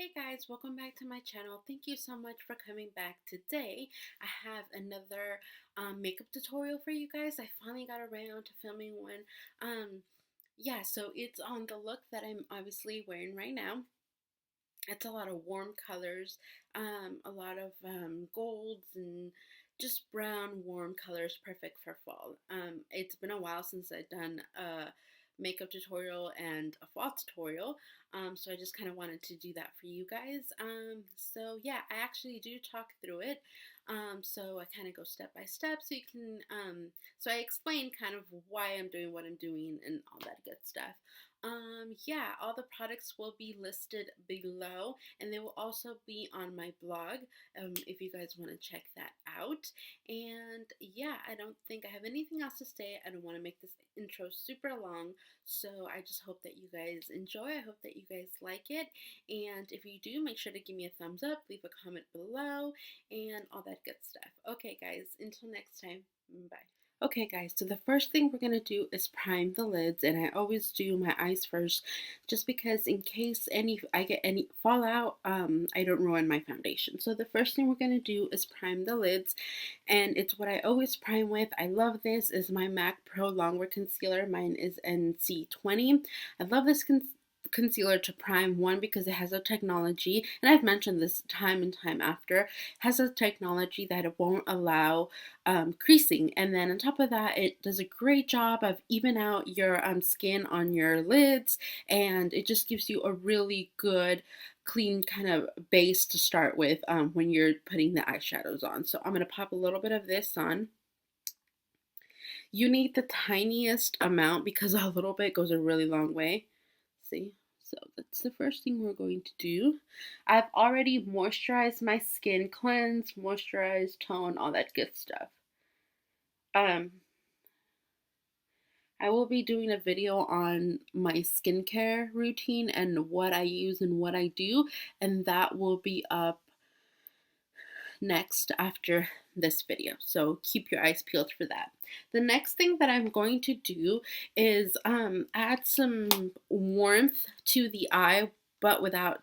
Hey guys, welcome back to my channel. Thank you so much for coming back today. I have another makeup tutorial for you guys. I finally got around to filming one. Yeah, so it's on the look that I'm obviously wearing right now. It's a lot of warm colors, a lot of golds and just brown warm colors, perfect for fall. It's been a while since I've done a makeup tutorial and a fall tutorial, so I just kind of wanted to do that for you guys. So yeah, I actually do talk through it. So I kind of go step by step, so you can. So I explain kind of why I'm doing what I'm doing and all that good stuff. Yeah, all the products will be listed below, and they will also be on my blog if you guys want to check that out. And yeah, I don't think I have anything else to say. I don't want to make this intro super long, so I just hope that you guys enjoy. I hope that you guys like it, and if you do, make sure to give me a thumbs up, leave a comment below, and all that good stuff. Okay, guys, until next time, bye. Okay guys, so the first thing we're going to do is prime the lids, and I always do my eyes first just because in case I get any fallout, I don't ruin my foundation. So the first thing we're going to do is prime the lids, and it's what I always prime with. I love this. Is my MAC Pro Longwear Concealer. Mine is NC20. I love this concealer to prime, one because it has a technology, and I've mentioned this time and time after, has a technology that it won't allow creasing, and then on top of that it does a great job of even out your skin on your lids, and it just gives you a really good clean kind of base to start with when you're putting the eyeshadows on. So I'm going to pop a little bit of this on. You need the tiniest amount because a little bit goes a really long way. See? So that's the first thing we're going to do. I've already moisturized my skin, cleanse, moisturize, tone, all that good stuff. Um, I will be doing a video on my skincare routine and what I use and what I do, and that will be up next after this video, so keep your eyes peeled for that. The next thing that I'm going to do is add some warmth to the eye, but without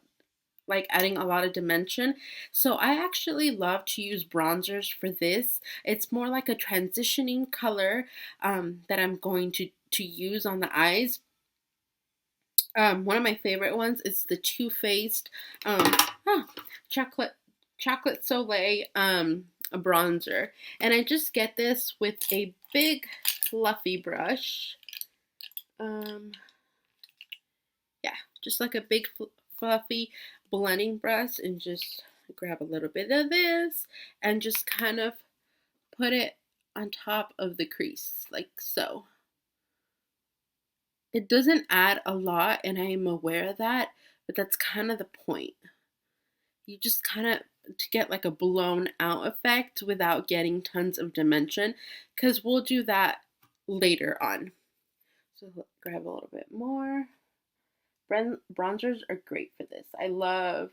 like adding a lot of dimension. So I actually love to use bronzers for this. It's more like a transitioning color that I'm going to use on the eyes. One of my favorite ones is the Too Faced chocolate Soleil a bronzer, and I just get this with a big fluffy brush. Yeah, just like a big fluffy blending brush, and just grab a little bit of this and just kind of put it on top of the crease like so. It doesn't add a lot, and I am aware of that, but that's kind of the point. You just kind of to get like a blown out effect without getting tons of dimension, because we'll do that later on. So grab a little bit more. Bronzers are great for this. I love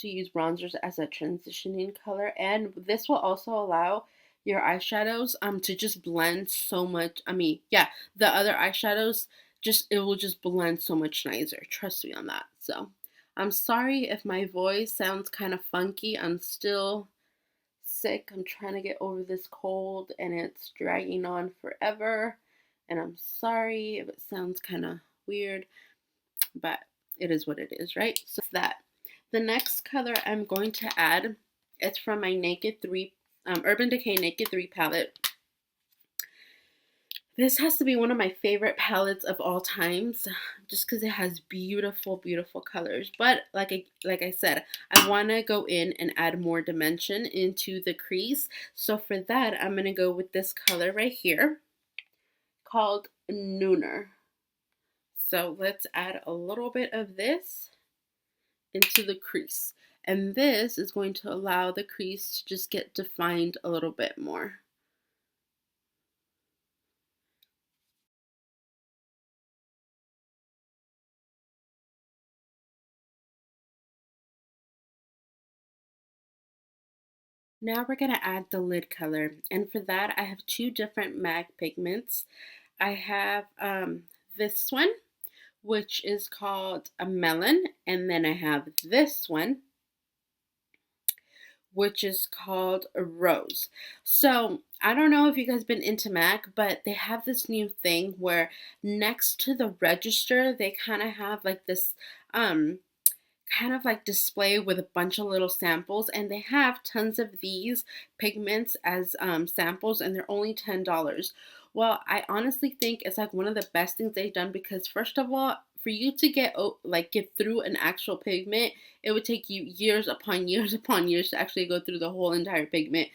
to use bronzers as a transitioning color, and this will also allow your eyeshadows to just blend so much. I mean, yeah, the other eyeshadows it will just blend so much nicer. Trust me on that. So I'm sorry if my voice sounds kind of funky. I'm still sick. I'm trying to get over this cold, and it's dragging on forever, and I'm sorry if it sounds kind of weird, but it is what it is, right? So that. The next color I'm going to add, it's from my Naked 3, Urban Decay Naked 3 palette. This has to be one of my favorite palettes of all times, just because it has beautiful, beautiful colors. But like I said, I want to go in and add more dimension into the crease. So for that, I'm going to go with this color right here called Nooner. So let's add a little bit of this into the crease, and this is going to allow the crease to just get defined a little bit more. Now we're going to add the lid color, and for that I have two different MAC pigments. I have this one, which is called a Melon, and then I have this one, which is called a Rose. So I don't know if you guys been into MAC, but they have this new thing where next to the register, they kind of have like this um kind of like display with a bunch of little samples, and they have tons of these pigments as samples, and they're only $10. Well, I honestly think it's like one of the best things they've done, because first of all, for you to get through an actual pigment, it would take you years upon years upon years to actually go through the whole entire pigment.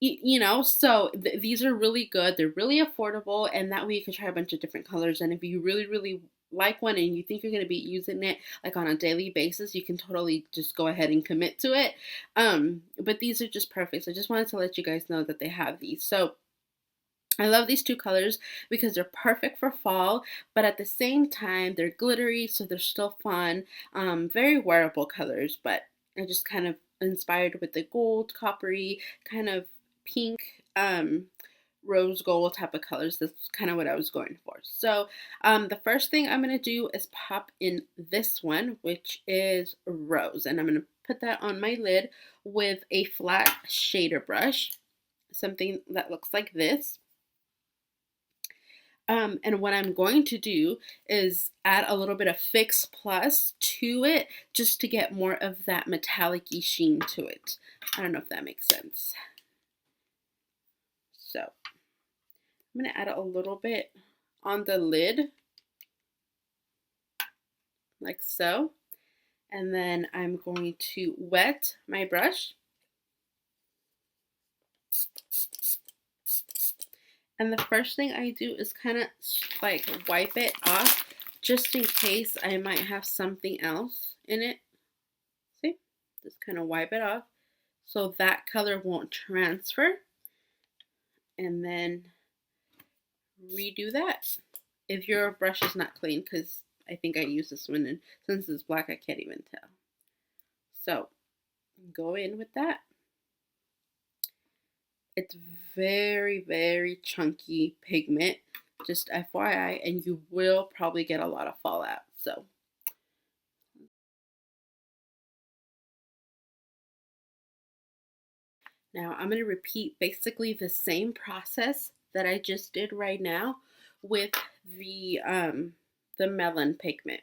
So these are really good. They're really affordable, and that way you can try a bunch of different colors. And if you really, really like one and you think you're going to be using it like on a daily basis, you can totally just go ahead and commit to it. But these are just perfect. So I just wanted to let you guys know that they have these. So I love these two colors because they're perfect for fall, but at the same time, they're glittery, so they're still fun. Very wearable colors, but I just kind of inspired with the gold, coppery, kind of pink, rose gold type of colors. That's kind of what I was going for. So the first thing I'm going to do is pop in this one, which is Rose. And I'm going to put that on my lid with a flat shader brush, something that looks like this. And what I'm going to do is add a little bit of Fix Plus to it just to get more of that metallic-y sheen to it. I don't know if that makes sense. So I'm going to add a little bit on the lid, like so. And then I'm going to wet my brush. And the first thing I do is kind of like wipe it off just in case I might have something else in it. See? Just kind of wipe it off so that color won't transfer. And then redo that if your brush is not clean, because I think I used this one, and since it's black, I can't even tell. So go in with that. It's very, very chunky pigment, just FYI, and you will probably get a lot of fallout. So now I'm going to repeat basically the same process that I just did right now with the melon pigment.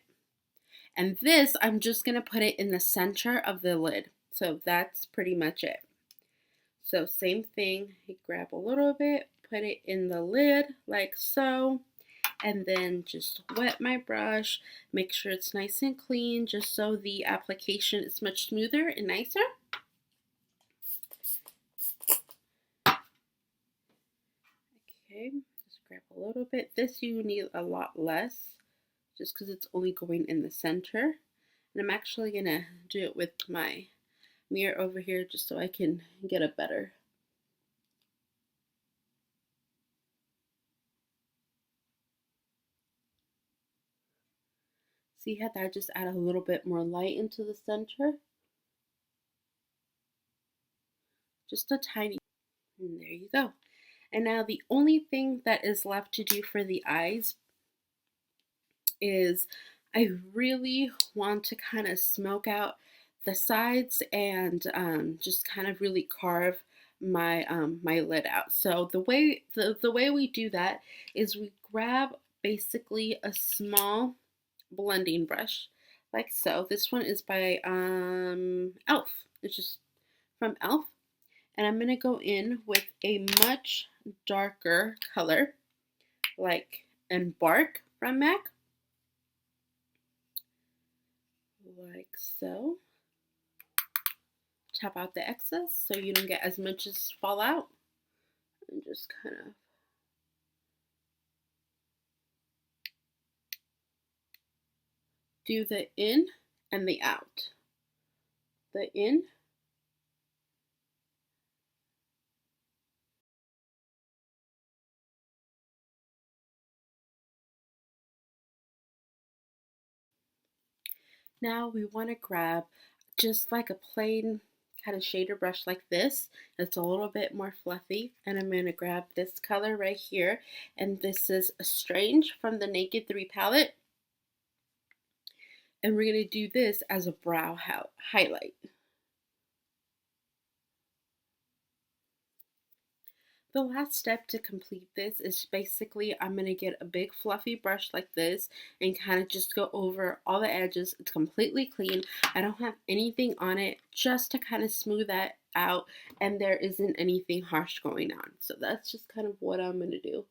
And this, I'm just going to put it in the center of the lid. So that's pretty much it. So same thing, you grab a little bit, put it in the lid like so, and then just wet my brush, make sure it's nice and clean just so the application is much smoother and nicer. Okay, just grab a little bit. This you need a lot less just because it's only going in the center. And I'm actually going to do it with my mirror over here just so I can get a better. See how that just add a little bit more light into the center? Just a tiny, and there you go. And now the only thing that is left to do for the eyes is I really want to kind of smoke out the sides and just kind of really carve my my lid out. So the way we do that is we grab basically a small blending brush like so. This one is by Elf. It's just from Elf. And I'm going to go in with a much darker color like Embark from MAC. Like so. Tap out the excess so you don't get as much as fallout. And just kind of do the in and the out. The in. Now we want to grab just like a plain kind of shader brush like this. It's a little bit more fluffy, and I'm going to grab this color right here, and this is Strange from the Naked 3 palette. And we're going to do this as a brow highlight. The last step to complete this is basically I'm going to get a big fluffy brush like this and kind of just go over all the edges. It's completely clean. I don't have anything on it, just to kind of smooth that out, and there isn't anything harsh going on. So that's just kind of what I'm going to do.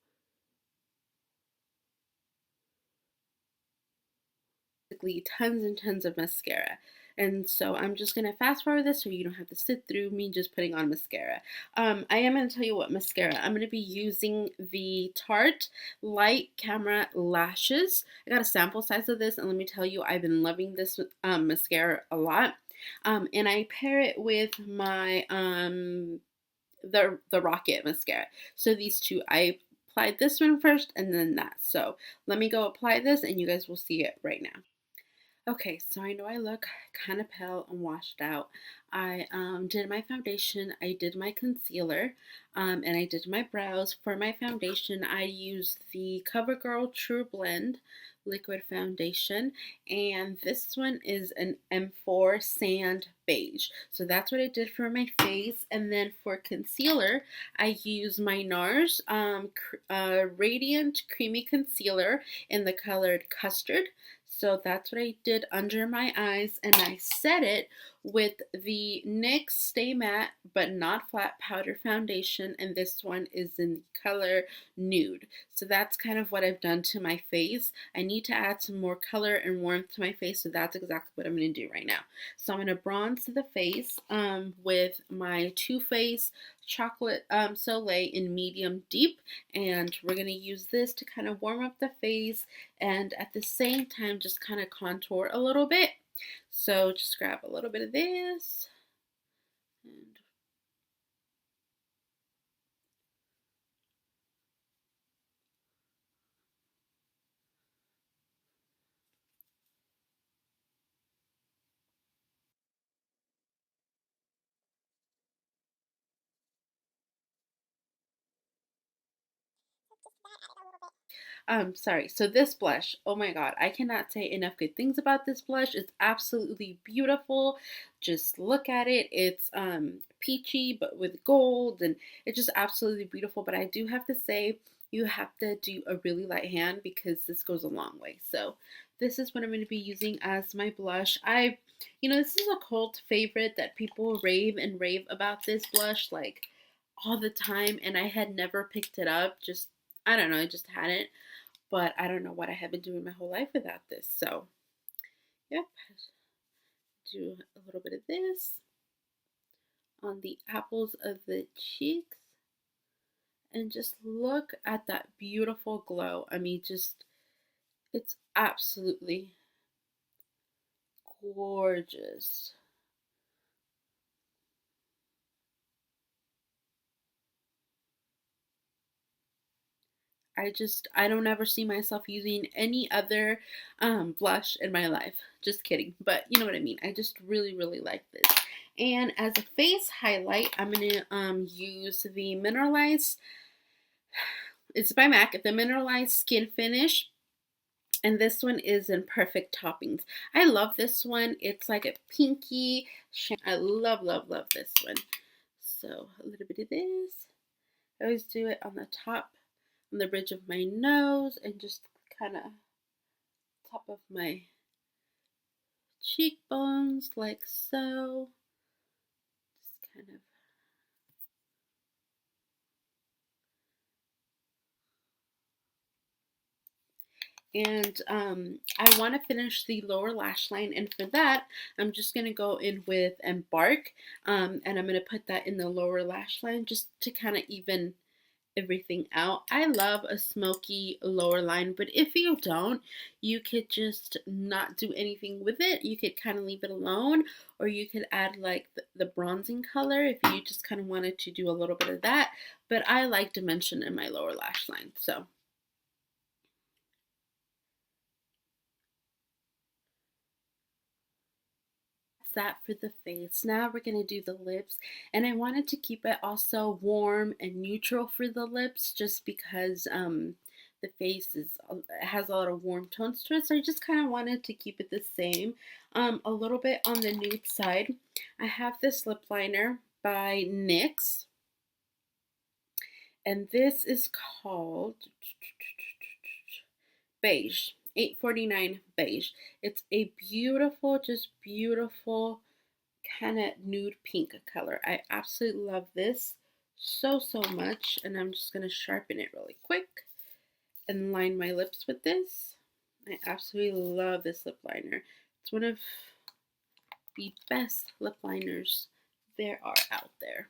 Tons and tons of mascara. And so I'm just going to fast forward this so you don't have to sit through me just putting on mascara. I am going to tell you what mascara. I'm going to be using the Tarte Light Camera Lashes. I got a sample size of this, and let me tell you, I've been loving this mascara a lot. And I pair it with my the Rocket mascara. So these two, I applied this one first and then that. So let me go apply this and you guys will see it right now. Okay, so I know I look kind of pale and washed out. I did my foundation, I did my concealer, and I did my brows. For my foundation, I used the CoverGirl True Blend liquid foundation, and this one is an M4 Sand Beige. So that's what I did for my face. And then for concealer, I used my NARS Radiant Creamy Concealer in the colored Custard. So that's what I did under my eyes, and I set it with the NYX Stay Matte But Not Flat Powder Foundation, and this one is in the color Nude. So that's kind of what I've done to my face. I need to add some more color and warmth to my face, so that's exactly what I'm going to do right now. So I'm going to bronze the face with my Too Faced Chocolate Soleil in medium deep, and we're going to use this to kind of warm up the face and at the same time just kind of contour a little bit. So just grab a little bit of this and sorry. So this blush, oh my god, I cannot say enough good things about this blush. It's absolutely beautiful. Just look at it. It's peachy but with gold, and it's just absolutely beautiful. But I do have to say, you have to do a really light hand because this goes a long way. So this is what I'm going to be using as my blush. This is a cult favorite that people rave and rave about this blush like all the time, and I had never picked it up. Just, I don't know, I just hadn't. But I don't know what I have been doing my whole life without this. So, yep, do a little bit of this on the apples of the cheeks. And just look at that beautiful glow. I mean, it's absolutely gorgeous. I don't ever see myself using any other blush in my life. Just kidding. But you know what I mean. I just really, really like this. And as a face highlight, I'm going to use the Mineralized, it's by MAC, the Mineralized Skin Finish. And this one is in Perfect Toppings. I love this one. It's like a pinky. I love, love, love this one. So a little bit of this. I always do it on the top, on the bridge of my nose, and just kind of top of my cheekbones like so. Just kind of. And I want to finish the lower lash line, and for that I'm just going to go in with Embark, and I'm going to put that in the lower lash line just to kind of even everything out. I love a smoky lower line, but if you don't, you could just not do anything with it. You could kind of leave it alone, or you could add like the bronzing color if you just kind of wanted to do a little bit of that. But I like dimension in my lower lash line, so that for the face. Now we're going to do the lips, and I wanted to keep it also warm and neutral for the lips just because the face has a lot of warm tones to it, so I just kind of wanted to keep it the same. A little bit on the nude side. I have this lip liner by NYX, and this is called Beige. 849 Beige. It's a beautiful, just beautiful kind of nude pink color. I absolutely love this so much, and I'm just going to sharpen it really quick and line my lips with this. I absolutely love this lip liner. It's one of the best lip liners there are out there.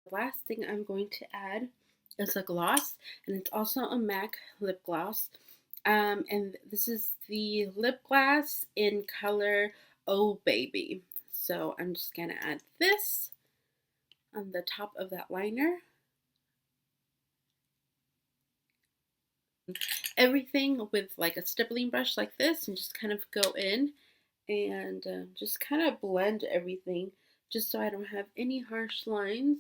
The last thing I'm going to add is a gloss, and it's also a MAC lip gloss. And this is the lip gloss in color Oh Baby. So I'm just going to add this on the top of that liner. Everything with like a stippling brush like this, and just kind of go in and just kind of blend everything just so I don't have any harsh lines.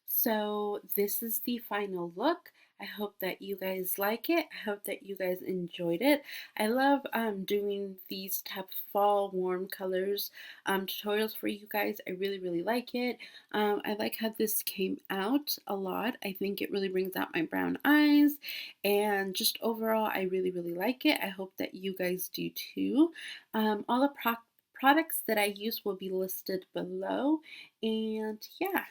So this is the final look. I hope that you guys like it. I hope that you guys enjoyed it. I love doing these type of fall warm colors tutorials for you guys. I really like it. I like how this came out a lot. I think it really brings out my brown eyes, and just overall I really like it. I hope that you guys do too. All the products that I use will be listed below, and yeah.